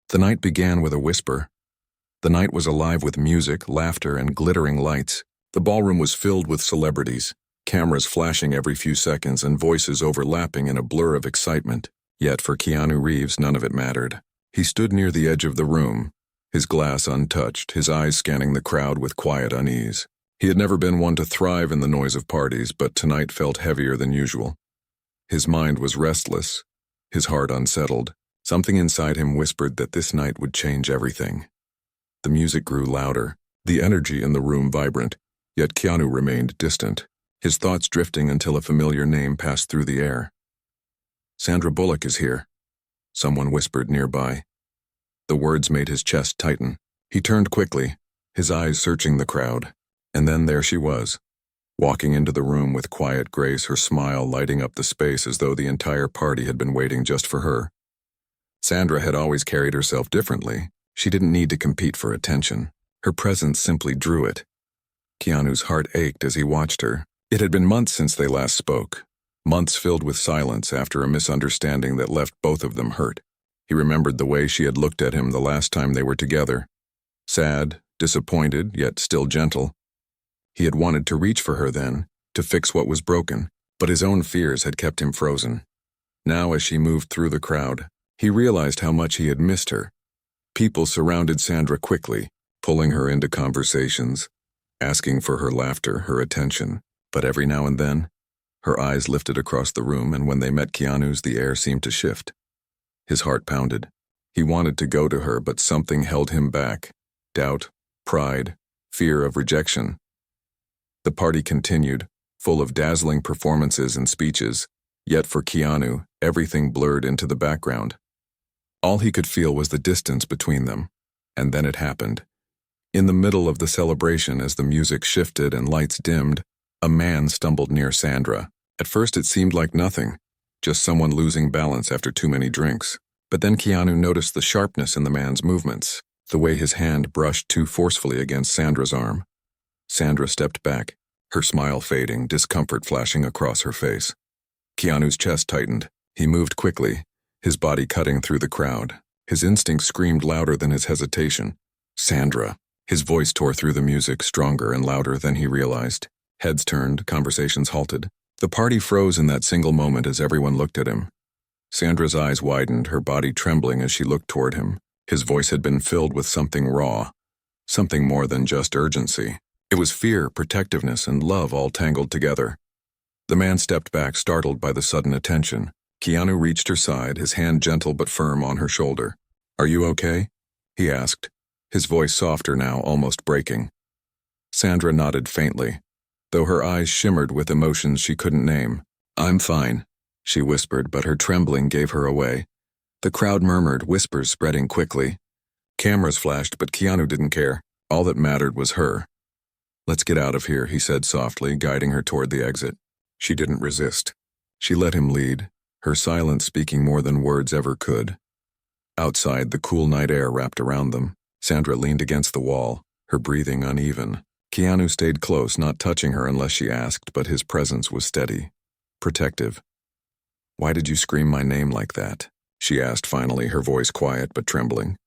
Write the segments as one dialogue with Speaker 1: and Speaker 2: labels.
Speaker 1: The night began with a whisper. The night was alive with music, laughter, and glittering lights. The ballroom was filled with celebrities, cameras flashing every few seconds and voices overlapping in a blur of excitement. Yet for Keanu Reeves, none of it mattered. He stood near the edge of the room, his glass untouched, his eyes scanning the crowd with quiet unease. He had never been one to thrive in the noise of parties, but tonight felt heavier than usual. His mind was restless, his heart unsettled. Something inside him whispered that this night would change everything. The music grew louder, the energy in the room vibrant, yet Keanu remained distant, his thoughts drifting until a familiar name passed through the air. "Sandra Bullock is here," someone whispered nearby. The words made his chest tighten. He turned quickly, his eyes searching the crowd. And then there she was, walking into the room with quiet grace, her smile lighting up the space as though the entire party had been waiting just for her. Sandra had always carried herself differently. She didn't need to compete for attention. Her presence simply drew it. Keanu's heart ached as he watched her. It had been months since they last spoke, months filled with silence after a misunderstanding that left both of them hurt. He remembered the way she had looked at him the last time they were together. Sad, disappointed, yet still gentle. He had wanted to reach for her then, to fix what was broken, but his own fears had kept him frozen. Now as she moved through the crowd, he realized how much he had missed her. People surrounded Sandra quickly, pulling her into conversations, asking for her laughter, her attention. But every now and then, her eyes lifted across the room, and when they met Keanu's, the air seemed to shift. His heart pounded. He wanted to go to her, but something held him back. Doubt, pride, fear of rejection. The party continued, full of dazzling performances and speeches, yet for Keanu, everything blurred into the background. All he could feel was the distance between them, and then it happened. In the middle of the celebration, as the music shifted and lights dimmed, a man stumbled near Sandra. At first it seemed like nothing, just someone losing balance after too many drinks. But then Keanu noticed the sharpness in the man's movements, the way his hand brushed too forcefully against Sandra's arm. Sandra stepped back, her smile fading, discomfort flashing across her face. Keanu's chest tightened. He moved quickly, his body cutting through the crowd. His instinct screamed louder than his hesitation. "Sandra." His voice tore through the music, stronger and louder than he realized. Heads turned, conversations halted. The party froze in that single moment as everyone looked at him. Sandra's eyes widened, her body trembling as she looked toward him. His voice had been filled with something raw, something more than just urgency. It was fear, protectiveness, and love all tangled together. The man stepped back, startled by the sudden attention. Keanu reached her side, his hand gentle but firm on her shoulder. "Are you okay?" he asked, his voice softer now, almost breaking. Sandra nodded faintly, though her eyes shimmered with emotions she couldn't name. "I'm fine," she whispered, but her trembling gave her away. The crowd murmured, whispers spreading quickly. Cameras flashed, but Keanu didn't care. All that mattered was her. "Let's get out of here," he said softly, guiding her toward the exit. She didn't resist. She let him lead, her silence speaking more than words ever could. Outside, the cool night air wrapped around them. Sandra leaned against the wall, her breathing uneven. Keanu stayed close, not touching her unless she asked, but his presence was steady, protective. "Why did you scream my name like that?" she asked finally, her voice quiet but trembling.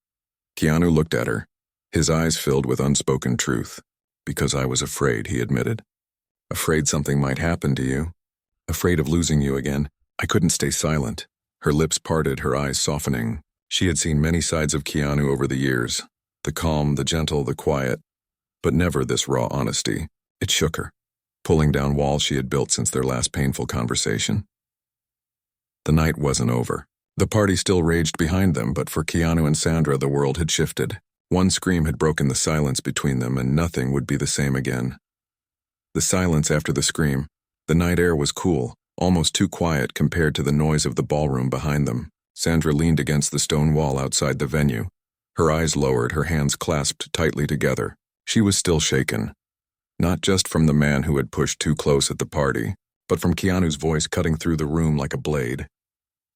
Speaker 1: Keanu looked at her, his eyes filled with unspoken truth. "Because I was afraid," he admitted. "Afraid something might happen to you. Afraid of losing you again." I couldn't stay silent. Her lips parted, her eyes softening. She had seen many sides of Keanu over the years. The calm, the gentle, the quiet. But never this raw honesty. It shook her, pulling down walls she had built since their last painful conversation. The night wasn't over. The party still raged behind them, but for Keanu and Sandra, the world had shifted. One scream had broken the silence between them, and nothing would be the same again. The silence after the scream. The night air was cool, almost too quiet compared to the noise of the ballroom behind them. Sandra leaned against the stone wall outside the venue. Her eyes lowered, her hands clasped tightly together. She was still shaken. Not just from the man who had pushed too close at the party, but from Keanu's voice cutting through the room like a blade.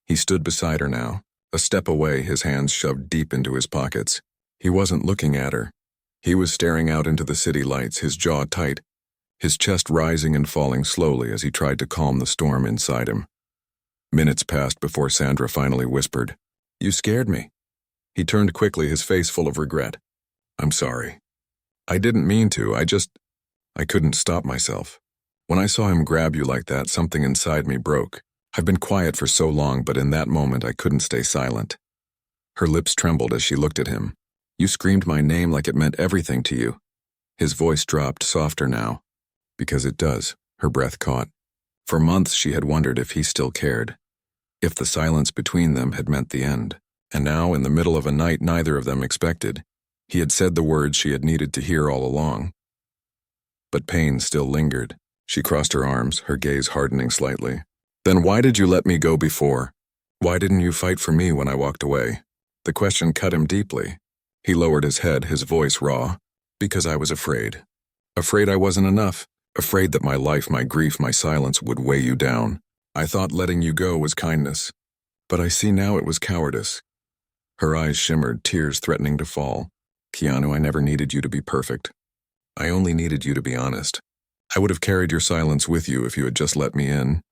Speaker 1: He stood beside her now, a step away, his hands shoved deep into his pockets. He wasn't looking at her. He was staring out into the city lights, his jaw tight, his chest rising and falling slowly as he tried to calm the storm inside him. Minutes passed before Sandra finally whispered, "You scared me." He turned quickly, his face full of regret. I'm sorry. I didn't mean to, I couldn't stop myself. When I saw him grab you like that, something inside me broke. I've been quiet for so long, but in that moment I couldn't stay silent. Her lips trembled as she looked at him. You screamed my name like it meant everything to you. His voice dropped, softer now. Because it does, her breath caught. For months she had wondered if he still cared. If the silence between them had meant the end. And now, in the middle of a night neither of them expected, he had said the words she had needed to hear all along. But pain still lingered. She crossed her arms, her gaze hardening slightly. Then why did you let me go before? Why didn't you fight for me when I walked away? The question cut him deeply. He lowered his head, his voice raw. Because I was afraid. Afraid I wasn't enough. Afraid that my life, my grief, my silence would weigh you down. I thought letting you go was kindness. But I see now it was cowardice. Her eyes shimmered, tears threatening to fall. Keanu, I never needed you to be perfect. I only needed you to be honest. I would have carried your silence with you if you had just let me in.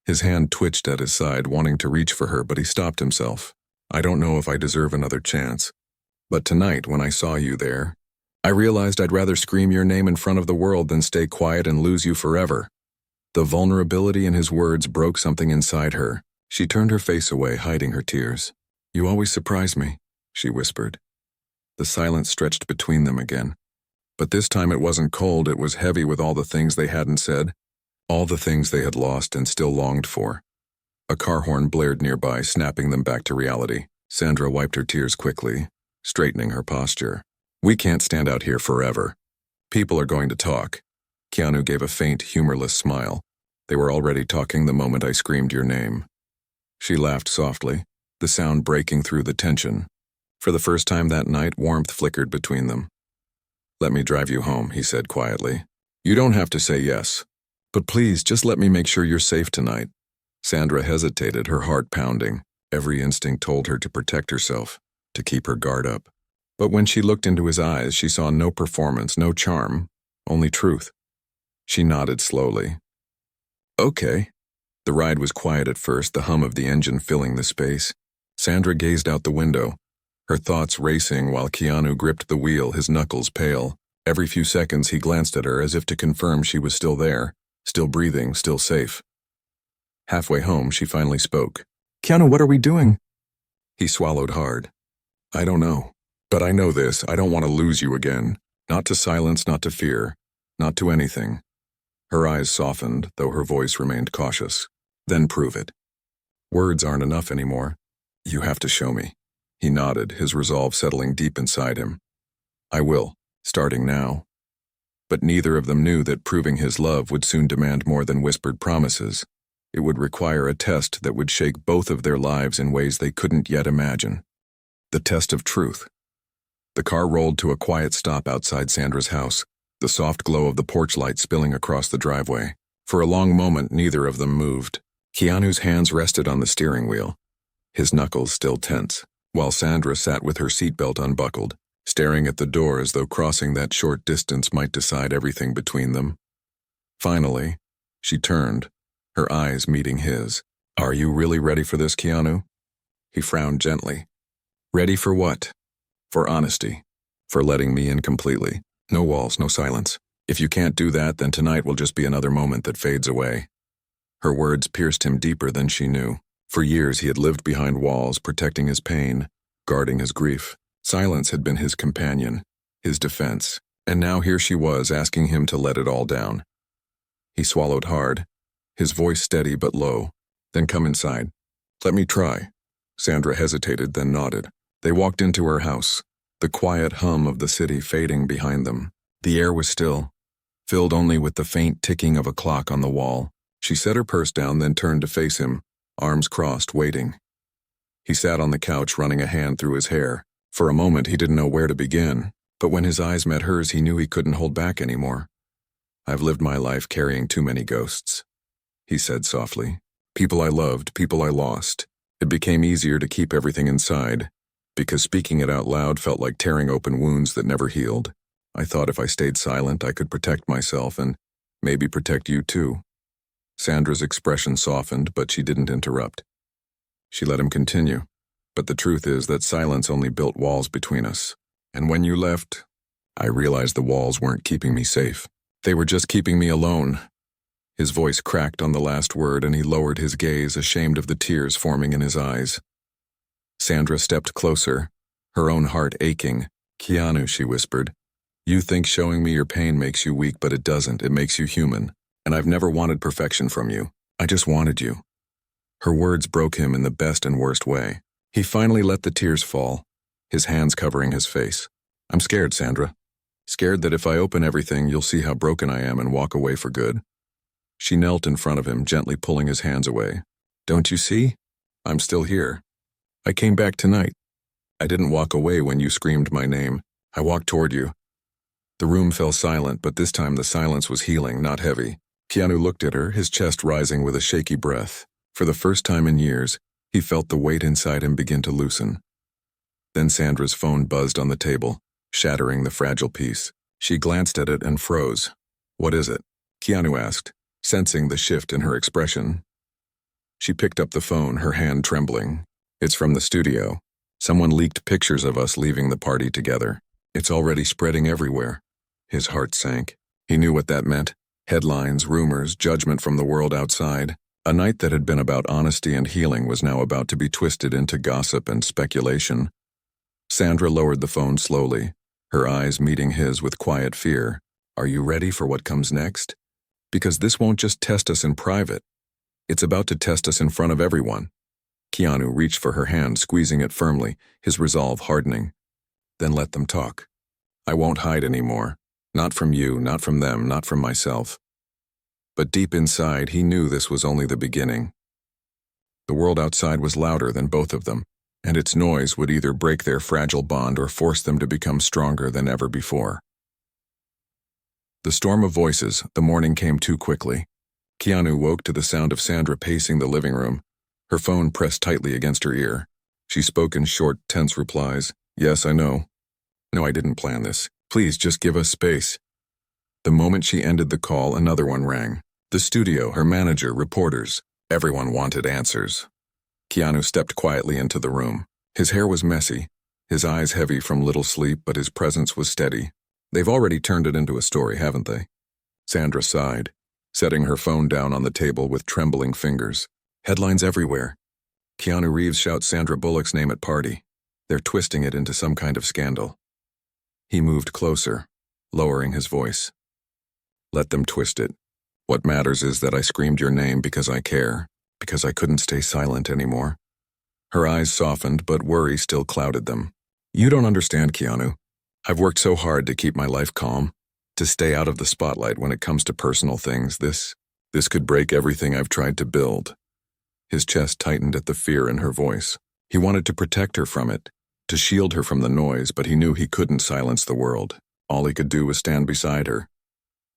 Speaker 1: His hand twitched at his side, wanting to reach for her, but he stopped himself. I don't know if I deserve another chance. But tonight, when I saw you there, I realized I'd rather scream your name in front of the world than stay quiet and lose you forever. The vulnerability in his words broke something inside her. She turned her face away, hiding her tears. You always surprise me, she whispered. The silence stretched between them again. But this time it wasn't cold, it was heavy with all the things they hadn't said, all the things they had lost and still longed for. A car horn blared nearby, snapping them back to reality. Sandra wiped her tears quickly, straightening her posture. We can't stand out here forever. People are going to talk. Keanu gave a faint, humorless smile. They were already talking the moment I screamed your name. She laughed softly, the sound breaking through the tension. For the first time that night, warmth flickered between them. Let me drive you home, he said quietly. You don't have to say yes. But please, just let me make sure you're safe tonight. Sandra hesitated, her heart pounding. Every instinct told her to protect herself, to keep her guard up. But when she looked into his eyes, she saw no performance, no charm, only truth. She nodded slowly. Okay. The ride was quiet at first, the hum of the engine filling the space. Sandra gazed out the window, her thoughts racing while Keanu gripped the wheel, his knuckles pale. Every few seconds he glanced at her as if to confirm she was still there, still breathing, still safe. Halfway home, she finally spoke. Keanu, what are we doing? He swallowed hard. I don't know. But I know this, I don't want to lose you again. Not to silence, not to fear, not to anything. Her eyes softened, though her voice remained cautious. Then prove it. Words aren't enough anymore. You have to show me. He nodded, his resolve settling deep inside him. I will, starting now. But neither of them knew that proving his love would soon demand more than whispered promises. It would require a test that would shake both of their lives in ways they couldn't yet imagine. The test of truth. The car rolled to a quiet stop outside Sandra's house, the soft glow of the porch light spilling across the driveway. For a long moment, neither of them moved. Keanu's hands rested on the steering wheel, his knuckles still tense, while Sandra sat with her seatbelt unbuckled, staring at the door as though crossing that short distance might decide everything between them. Finally, she turned, her eyes meeting his. Are you really ready for this, Keanu? He frowned gently. Ready for what? For honesty. For letting me in completely. No walls, no silence. If you can't do that, then tonight will just be another moment that fades away. Her words pierced him deeper than she knew. For years he had lived behind walls, protecting his pain, guarding his grief. Silence had been his companion, his defense, and now here she was asking him to let it all down. He swallowed hard, his voice steady but low. Then come inside. Let me try. Sandra hesitated, then nodded. They walked into her house, the quiet hum of the city fading behind them. The air was still, filled only with the faint ticking of a clock on the wall. She set her purse down, then turned to face him, arms crossed, waiting. He sat on the couch, running a hand through his hair. For a moment he didn't know where to begin, but when his eyes met hers he knew he couldn't hold back anymore. I've lived my life carrying too many ghosts, he said softly. People I loved, people I lost. It became easier to keep everything inside, because speaking it out loud felt like tearing open wounds that never healed. I thought if I stayed silent I could protect myself and maybe protect you too. Sandra's expression softened, but she didn't interrupt. She let him continue. But the truth is that silence only built walls between us. And when you left, I realized the walls weren't keeping me safe. They were just keeping me alone. His voice cracked on the last word and he lowered his gaze, ashamed of the tears forming in his eyes. Sandra stepped closer, her own heart aching. "Keanu," she whispered, "you think showing me your pain makes you weak, but it doesn't. It makes you human. And I've never wanted perfection from you. I just wanted you." Her words broke him in the best and worst way. He finally let the tears fall, his hands covering his face. "I'm scared, Sandra. Scared that if I open everything, you'll see how broken I am and walk away for good." She knelt in front of him, gently pulling his hands away. "Don't you see? I'm still here. I came back tonight. I didn't walk away when you screamed my name. I walked toward you." The room fell silent, but this time the silence was healing, not heavy. Keanu looked at her, his chest rising with a shaky breath. For the first time in years, he felt the weight inside him begin to loosen. Then Sandra's phone buzzed on the table, shattering the fragile piece. She glanced at it and froze. "What is it?" Keanu asked, sensing the shift in her expression. She picked up the phone, her hand trembling. "It's from the studio. Someone leaked pictures of us leaving the party together. It's already spreading everywhere." His heart sank. He knew what that meant. Headlines, rumors, judgment from the world outside. A night that had been about honesty and healing was now about to be twisted into gossip and speculation. Sandra lowered the phone slowly, her eyes meeting his with quiet fear. "Are you ready for what comes next? Because this won't just test us in private. It's about to test us in front of everyone." Keanu reached for her hand, squeezing it firmly, his resolve hardening. "Then let them talk. I won't hide anymore. Not from you, not from them, not from myself." But deep inside, he knew this was only the beginning. The world outside was louder than both of them, and its noise would either break their fragile bond or force them to become stronger than ever before. The storm of voices, the morning came too quickly. Keanu woke to the sound of Sandra pacing the living room, her phone pressed tightly against her ear. She spoke in short, tense replies. "Yes, I know. No, I didn't plan this. Please, just give us space." The moment she ended the call, another one rang. The studio, her manager, reporters. Everyone wanted answers. Keanu stepped quietly into the room. His hair was messy, his eyes heavy from little sleep, but his presence was steady. "They've already turned it into a story, haven't they?" Sandra sighed, setting her phone down on the table with trembling fingers. "Headlines everywhere. Keanu Reeves shouts Sandra Bullock's name at party. They're twisting it into some kind of scandal." He moved closer, lowering his voice. "Let them twist it. What matters is that I screamed your name because I care, because I couldn't stay silent anymore." Her eyes softened, but worry still clouded them. "You don't understand, Keanu. I've worked so hard to keep my life calm, to stay out of the spotlight when it comes to personal things. This could break everything I've tried to build." His chest tightened at the fear in her voice. He wanted to protect her from it, to shield her from the noise, but he knew he couldn't silence the world. All he could do was stand beside her.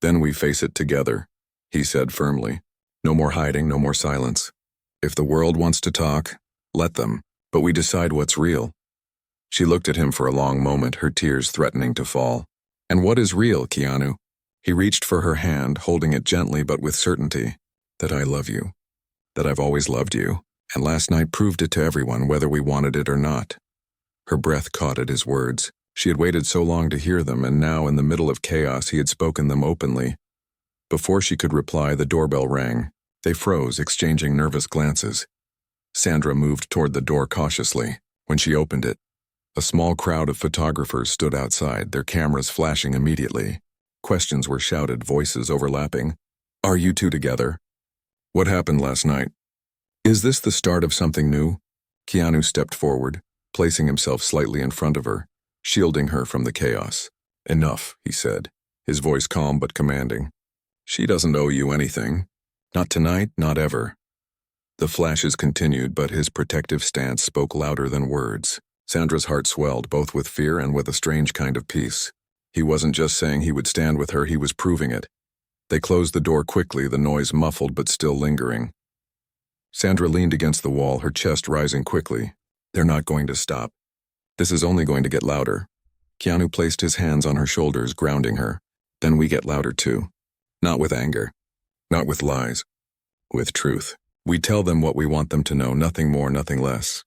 Speaker 1: "Then we face it together," he said firmly. "No more hiding, no more silence. If the world wants to talk, let them, but we decide what's real." She looked at him for a long moment, her tears threatening to fall. "And what is real, Keanu?" He reached for her hand, holding it gently but with certainty. "That I love you. That I've always loved you, and last night proved it to everyone, whether we wanted it or not." Her breath caught at his words. She had waited so long to hear them, and now, in the middle of chaos, he had spoken them openly. Before she could reply, the doorbell rang. They froze, exchanging nervous glances. Sandra moved toward the door cautiously. When she opened it, a small crowd of photographers stood outside, their cameras flashing immediately. Questions were shouted, voices overlapping. "Are you two together? What happened last night? Is this the start of something new?" Keanu stepped forward, placing himself slightly in front of her, shielding her from the chaos. "Enough," he said, his voice calm but commanding. "She doesn't owe you anything. Not tonight, not ever." The flashes continued, but his protective stance spoke louder than words. Sandra's heart swelled, both with fear and with a strange kind of peace. He wasn't just saying he would stand with her, he was proving it. They closed the door quickly, the noise muffled but still lingering. Sandra leaned against the wall, her chest rising quickly. "They're not going to stop. This is only going to get louder." Keanu placed his hands on her shoulders, grounding her. "Then we get louder too. Not with anger. Not with lies. With truth. We tell them what we want them to know, nothing more, nothing less."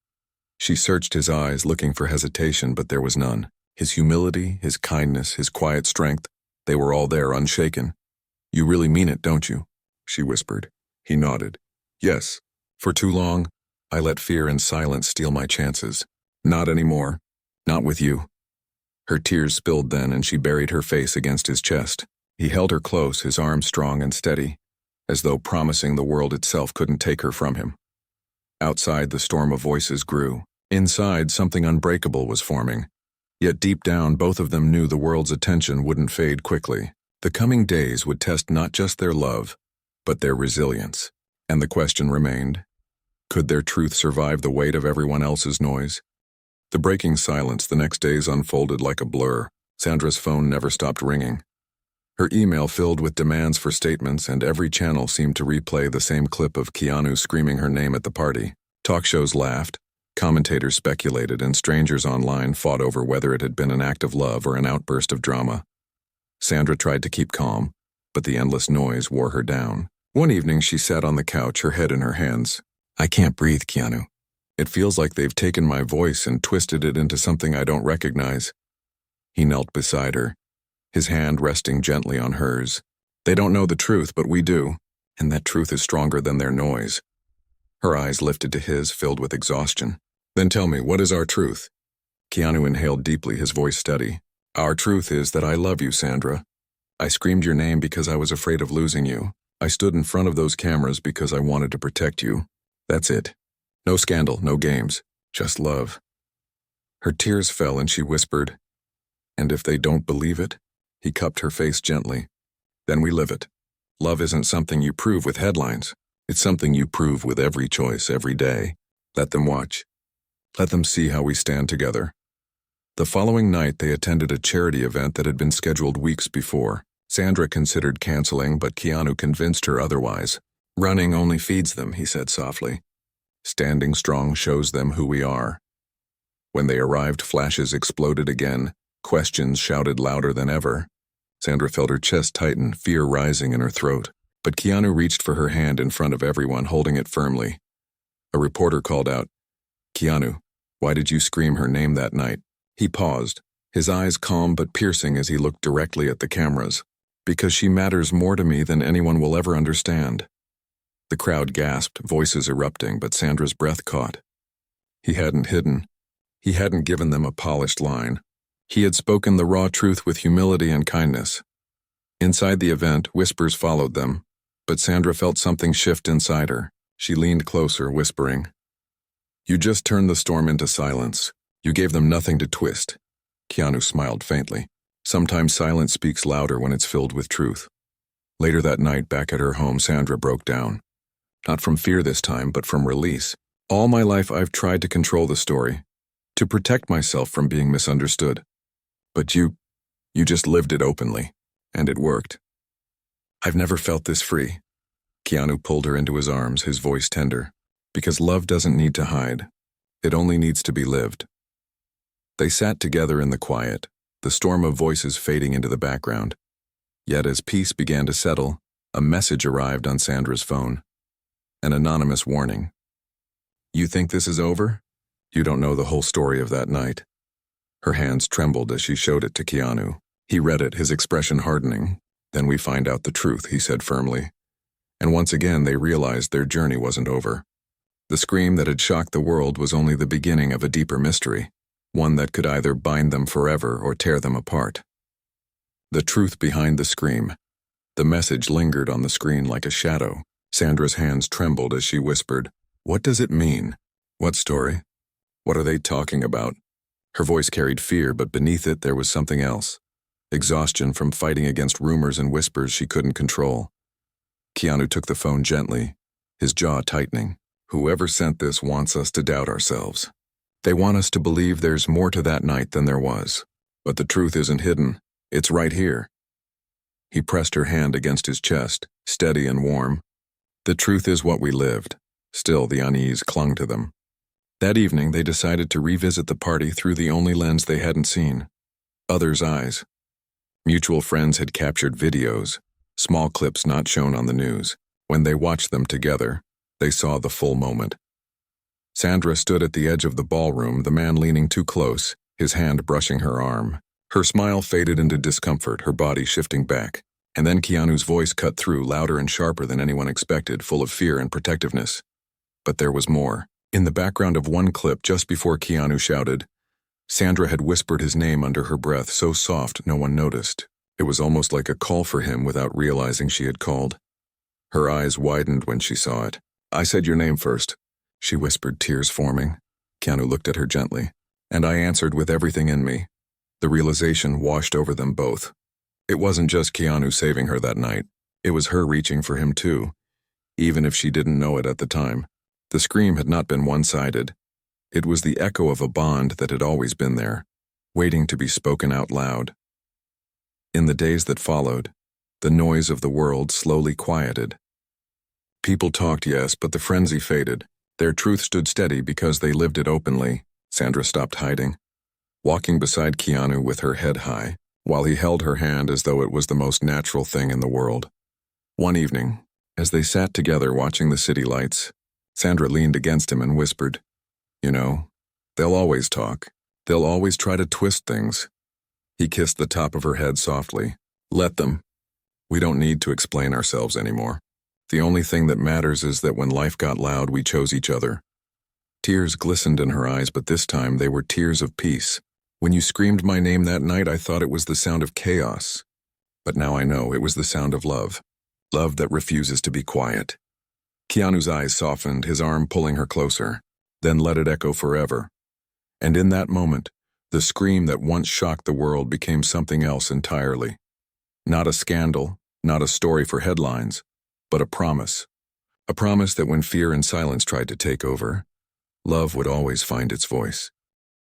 Speaker 1: She searched his eyes, looking for hesitation, but there was none. His humility, his kindness, his quiet strength, they were all there, unshaken. "You really mean it, don't you?" she whispered. He nodded. "Yes. For too long, I let fear and silence steal my chances. Not anymore. Not with you." Her tears spilled then, and she buried her face against his chest. He held her close, his arms strong and steady, as though promising the world itself couldn't take her from him. Outside, the storm of voices grew. Inside, something unbreakable was forming. Yet deep down, both of them knew the world's attention wouldn't fade quickly. The coming days would test not just their love, but their resilience. And the question remained, could their truth survive the weight of everyone else's noise? The breaking silence the next days unfolded like a blur. Sandra's phone never stopped ringing. Her email filled with demands for statements, and every channel seemed to replay the same clip of Keanu screaming her name at the party. Talk shows laughed, commentators speculated, and strangers online fought over whether it had been an act of love or an outburst of drama. Sandra tried to keep calm, but the endless noise wore her down. One evening she sat on the couch, her head in her hands. "I can't breathe, Keanu. It feels like they've taken my voice and twisted it into something I don't recognize." He knelt beside her, his hand resting gently on hers. "They don't know the truth, but we do, and that truth is stronger than their noise." Her eyes lifted to his, filled with exhaustion. "Then tell me, what is our truth?" Keanu inhaled deeply, his voice steady. "Our truth is that I love you, Sandra. I screamed your name because I was afraid of losing you. I stood in front of those cameras because I wanted to protect you. That's it. No scandal, no games, just love." Her tears fell and she whispered, "And if they don't believe it?" He cupped her face gently. "Then we live it. Love isn't something you prove with headlines. It's something you prove with every choice, every day. Let them watch. Let them see how we stand together." The following night they attended a charity event that had been scheduled weeks before. Sandra considered canceling, but Keanu convinced her otherwise. "Running only feeds them," he said softly. "Standing strong shows them who we are." When they arrived, flashes exploded again. Questions shouted louder than ever. Sandra felt her chest tighten, fear rising in her throat. But Keanu reached for her hand in front of everyone, holding it firmly. A reporter called out, "Keanu, why did you scream her name that night?" He paused, his eyes calm but piercing as he looked directly at the cameras. "Because she matters more to me than anyone will ever understand." The crowd gasped, voices erupting, but Sandra's breath caught. He hadn't hidden. He hadn't given them a polished line. He had spoken the raw truth with humility and kindness. Inside the event, whispers followed them, but Sandra felt something shift inside her. She leaned closer, whispering, "You just turned the storm into silence. You gave them nothing to twist." Keanu smiled faintly. Sometimes silence speaks louder when it's filled with truth. Later that night, back at her home, Sandra broke down. Not from fear this time, but from release. "All my life I've tried to control the story, to protect myself from being misunderstood. But you just lived it openly, and it worked. I've never felt this free." Keanu pulled her into his arms, his voice tender. "Because love doesn't need to hide. It only needs to be lived." They sat together in the quiet, the storm of voices fading into the background. Yet as peace began to settle, a message arrived on Sandra's phone. An anonymous warning. "You think this is over? You don't know the whole story of that night." Her hands trembled as she showed it to Keanu. He read it, his expression hardening. "Then we find out the truth," he said firmly. And once again they realized their journey wasn't over. The scream that had shocked the world was only the beginning of a deeper mystery, one that could either bind them forever or tear them apart. The truth behind the scream. The message lingered on the screen like a shadow. Sandra's hands trembled as she whispered, "What does it mean? What story? What are they talking about?" Her voice carried fear, but beneath it there was something else. Exhaustion from fighting against rumors and whispers she couldn't control. Keanu took the phone gently, his jaw tightening. "Whoever sent this wants us to doubt ourselves. They want us to believe there's more to that night than there was. But the truth isn't hidden. It's right here." He pressed her hand against his chest, steady and warm. "The truth is what we lived." Still, the unease clung to them. That evening, they decided to revisit the party through the only lens they hadn't seen. Others' eyes. Mutual friends had captured videos, small clips not shown on the news. When they watched them together, they saw the full moment. Sandra stood at the edge of the ballroom, the man leaning too close, his hand brushing her arm. Her smile faded into discomfort, her body shifting back. And then Keanu's voice cut through, louder and sharper than anyone expected, full of fear and protectiveness. But there was more. In the background of one clip, just before Keanu shouted, Sandra had whispered his name under her breath, so soft no one noticed. It was almost like a call for him without realizing she had called. Her eyes widened when she saw it. "I said your name first," she whispered, tears forming. Keanu looked at her gently. "And I answered with everything in me." The realization washed over them both. It wasn't just Keanu saving her that night. It was her reaching for him too, even if she didn't know it at the time. The scream had not been one-sided. It was the echo of a bond that had always been there, waiting to be spoken out loud. In the days that followed, the noise of the world slowly quieted. People talked, yes, but the frenzy faded. Their truth stood steady because they lived it openly. Sandra stopped hiding, walking beside Keanu with her head high, while he held her hand as though it was the most natural thing in the world. One evening, as they sat together watching the city lights, Sandra leaned against him and whispered, "You know, they'll always talk. They'll always try to twist things." He kissed the top of her head softly. "Let them. We don't need to explain ourselves anymore. The only thing that matters is that when life got loud, we chose each other." Tears glistened in her eyes, but this time they were tears of peace. "When you screamed my name that night, I thought it was the sound of chaos. But now I know it was the sound of love. Love that refuses to be quiet." Keanu's eyes softened, his arm pulling her closer, then let it echo forever. And in that moment, the scream that once shocked the world became something else entirely. Not a scandal, not a story for headlines, but a promise. A promise that when fear and silence tried to take over, love would always find its voice.